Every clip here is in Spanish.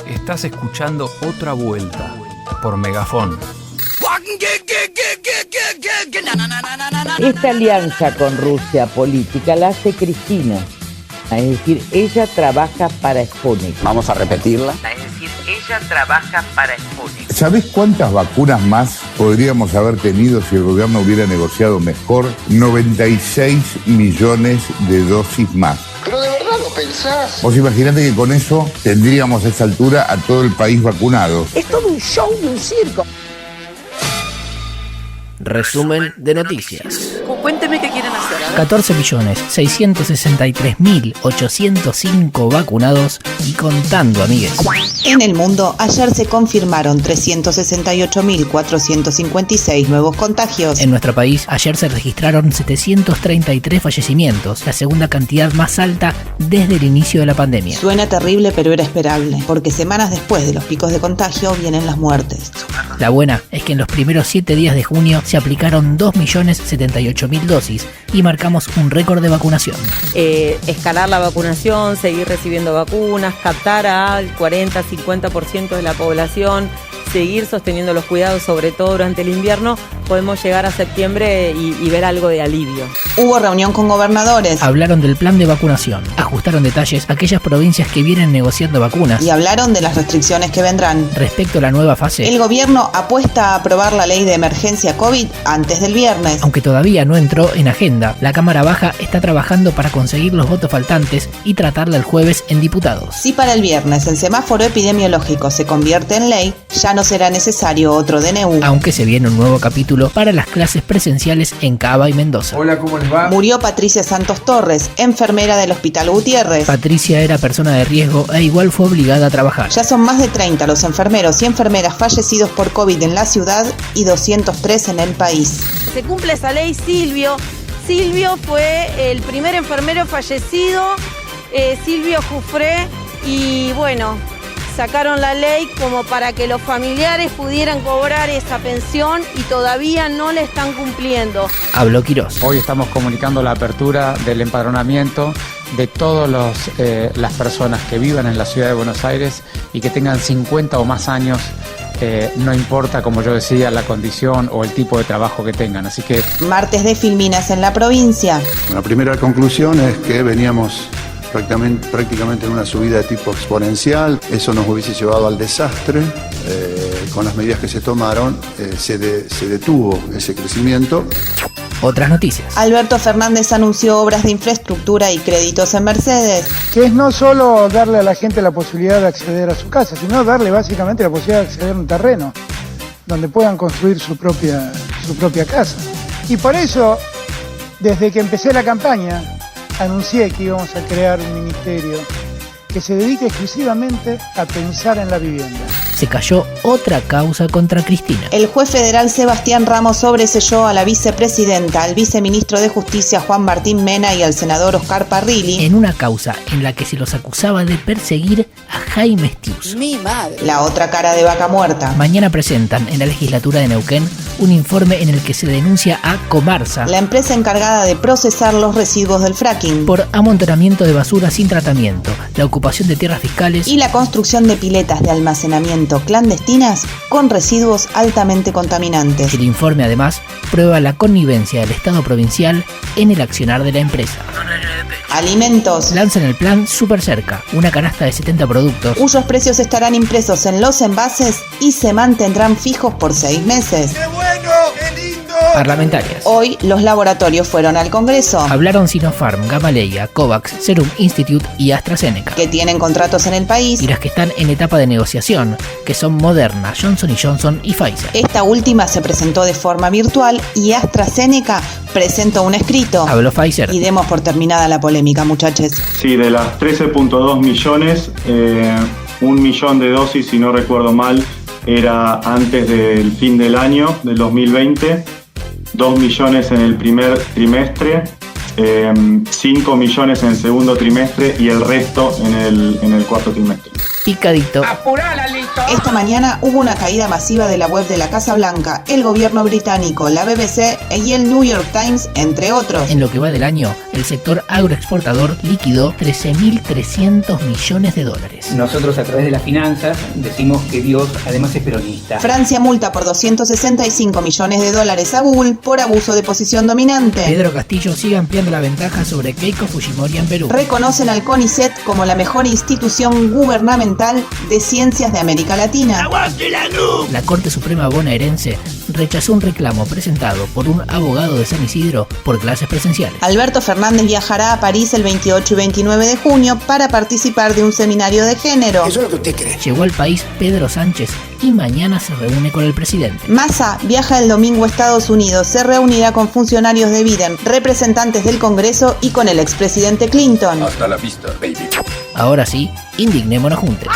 Estás escuchando Otra Vuelta por Megafón. Esta alianza con Rusia política la hace Cristina. Es decir, ella trabaja para Sputnik. Vamos a repetirla. Es decir, ella trabaja para Sputnik. ¿Sabés cuántas vacunas más podríamos haber tenido si el gobierno hubiera negociado mejor? 96 millones de dosis más. ¿Pero de verdad lo pensás? Vos imaginate que con eso tendríamos a esa altura a todo el país vacunado. Es todo un show y un circo. Resumen de noticias. Cuénteme qué quieren hacer. 14.663.805 vacunados y contando, amigues. En el mundo, ayer se confirmaron 368.456 nuevos contagios. En nuestro país, ayer se registraron 733 fallecimientos, la segunda cantidad más alta desde el inicio de la pandemia. Suena terrible, pero era esperable, porque semanas después de los picos de contagio vienen las muertes. La buena es que en los primeros 7 días de junio se aplicaron 2.078.000 dosis y marcamos un récord de vacunación. Escalar la vacunación, seguir recibiendo vacunas, captar al 40-50% de la población, seguir sosteniendo los cuidados, sobre todo durante el invierno, podemos llegar a septiembre y ver algo de alivio. Hubo reunión con gobernadores. Hablaron del plan de vacunación, ajustaron detalles a aquellas provincias que vienen negociando vacunas. Y hablaron de las restricciones que vendrán. Respecto a la nueva fase, El gobierno apuesta a aprobar la ley de emergencia COVID antes del viernes. aunque todavía no entró en agenda, la Cámara Baja está trabajando para conseguir los votos faltantes y tratarla el jueves en diputados. Si para el viernes el semáforo epidemiológico se convierte en ley, ya no será necesario otro DNU. Aunque se viene un nuevo capítulo para las clases presenciales en Cava y Mendoza. Hola, ¿cómo les va? Murió Patricia Santos Torres, enfermera del Hospital Gutiérrez. Patricia era persona de riesgo e igual fue obligada a trabajar. Ya son más de 30 los enfermeros y enfermeras fallecidos por COVID en la ciudad y 203 en el país. Se cumple esa ley. Silvio fue el primer enfermero fallecido, Silvio Jufré, y bueno, sacaron la ley como para que los familiares pudieran cobrar esa pensión y todavía no la están cumpliendo. Habló Quirós. Hoy estamos comunicando la apertura del empadronamiento de todas las personas que vivan en la ciudad de Buenos Aires y que tengan 50 o más años. No importa, como yo decía, la condición o el tipo de trabajo que tengan, así que... Martes de filminas en la provincia. La primera conclusión es que veníamos prácticamente en una subida de tipo exponencial. Eso nos hubiese llevado al desastre. Con las medidas que se tomaron, se detuvo ese crecimiento. Otras noticias. Alberto Fernández anunció obras de infraestructura y créditos en Mercedes. Que es no solo darle a la gente la posibilidad de acceder a su casa, sino darle básicamente la posibilidad de acceder a un terreno donde puedan construir su propia casa. Y por eso, desde que empecé la campaña, anuncié que íbamos a crear un ministerio que se dedique exclusivamente a pensar en la vivienda. Se cayó otra causa contra Cristina. El juez federal Sebastián Ramos sobreseyó a la vicepresidenta, al viceministro de Justicia Juan Martín Mena y al senador Oscar Parrilli en una causa en la que se los acusaba de perseguir a Jaime Estius. Mi madre. La otra cara de vaca muerta. Mañana presentan en la legislatura de Neuquén un informe en el que se denuncia a Comarsa, la empresa encargada de procesar los residuos del fracking, por amontonamiento de basura sin tratamiento, la ocupación de tierras fiscales y la construcción de piletas de almacenamiento clandestinas con residuos altamente contaminantes. El informe además prueba la connivencia del Estado provincial en el accionar de la empresa. Alimentos. Lanzan el plan Super Cerca, una canasta de 70 productos cuyos precios estarán impresos en los envases y se mantendrán fijos por 6 meses. ¡Qué bueno! ¡Qué lindo! Parlamentarias. Hoy los laboratorios fueron al Congreso. Hablaron Sinopharm, Gamaleya, Covax, Serum Institute y AstraZeneca, que tienen contratos en el país, y las que están en etapa de negociación, que son Moderna, Johnson & Johnson y Pfizer. Esta última se presentó de forma virtual y AstraZeneca presentó un escrito. Habló Pfizer. Y demos por terminada la polémica, muchachos. Sí, de las 13.2 millones, 1 millón de dosis, si no recuerdo mal, era antes del fin del año, del 2020, 2 millones en el primer trimestre, 5 millones en el segundo trimestre y el resto en el cuarto trimestre. picadito. Esta mañana hubo una caída masiva de la web de la Casa Blanca, el gobierno británico, la BBC y el New York Times, entre otros. En lo que va del año, el sector agroexportador liquidó 13.300 millones de dólares. Nosotros a través de las finanzas decimos que Dios además es peronista. Francia multa por 265 millones de dólares a Google por abuso de posición dominante. Pedro Castillo sigue ampliando la ventaja sobre Keiko Fujimori en Perú. Reconocen al CONICET como la mejor institución gubernamental de ciencias de América Latina. La Corte Suprema bonaerense rechazó un reclamo presentado por un abogado de San Isidro por clases presenciales. Alberto Fernández viajará a París el 28 y 29 de junio para participar de un seminario de género. Eso es lo que usted cree. Llegó al país Pedro Sánchez y mañana se reúne con el presidente. Massa viaja el domingo a Estados Unidos, se reunirá con funcionarios de Biden, representantes del Congreso y con el expresidente Clinton. Hasta la vista, baby. Ahora sí, indignémonos juntos.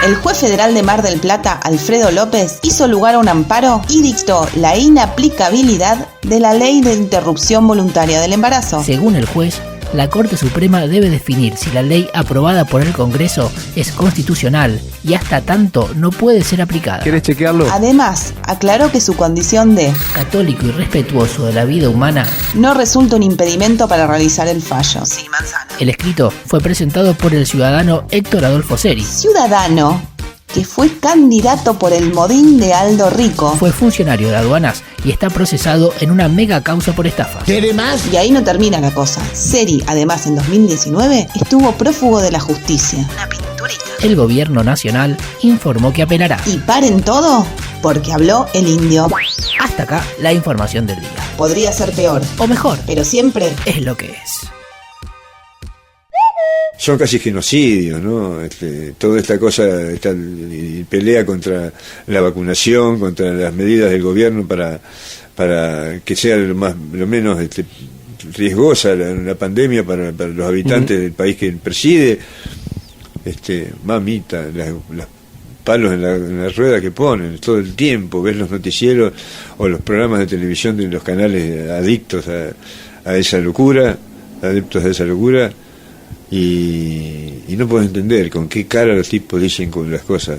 El juez federal de Mar del Plata, Alfredo López, hizo lugar a un amparo y dictó la inaplicabilidad de la ley de interrupción voluntaria del embarazo. Según el juez, la Corte Suprema debe definir si la ley aprobada por el Congreso es constitucional y hasta tanto no puede ser aplicada. ¿Quieres chequearlo? Además, aclaró que su condición de católico y respetuoso de la vida humana no resulta un impedimento para realizar el fallo. Sí, manzana. El escrito fue presentado por el ciudadano Héctor Adolfo Seri. Ciudadano que fue candidato por el Modín de Aldo Rico. Fue funcionario de aduanas y está procesado en una mega causa por estafa. ¿Quiere más? Y ahí no termina la cosa. Seri, además, en 2019 estuvo prófugo de la justicia. Una pinturita. El gobierno nacional informó que apelará. Y paren todo, porque habló el indio. Hasta acá la información del día. Podría ser peor. O mejor. Pero siempre es lo que es. Son casi genocidios, ¿no? Toda esta cosa, esta pelea contra la vacunación, contra las medidas del gobierno para que sea lo menos riesgosa la pandemia para los habitantes del país que preside. Mamita, las palos en la rueda que ponen todo el tiempo, ves los noticieros o los programas de televisión de los canales adictos a esa locura, adeptos a esa locura. Y no puedo entender con qué cara los tipos dicen con las cosas.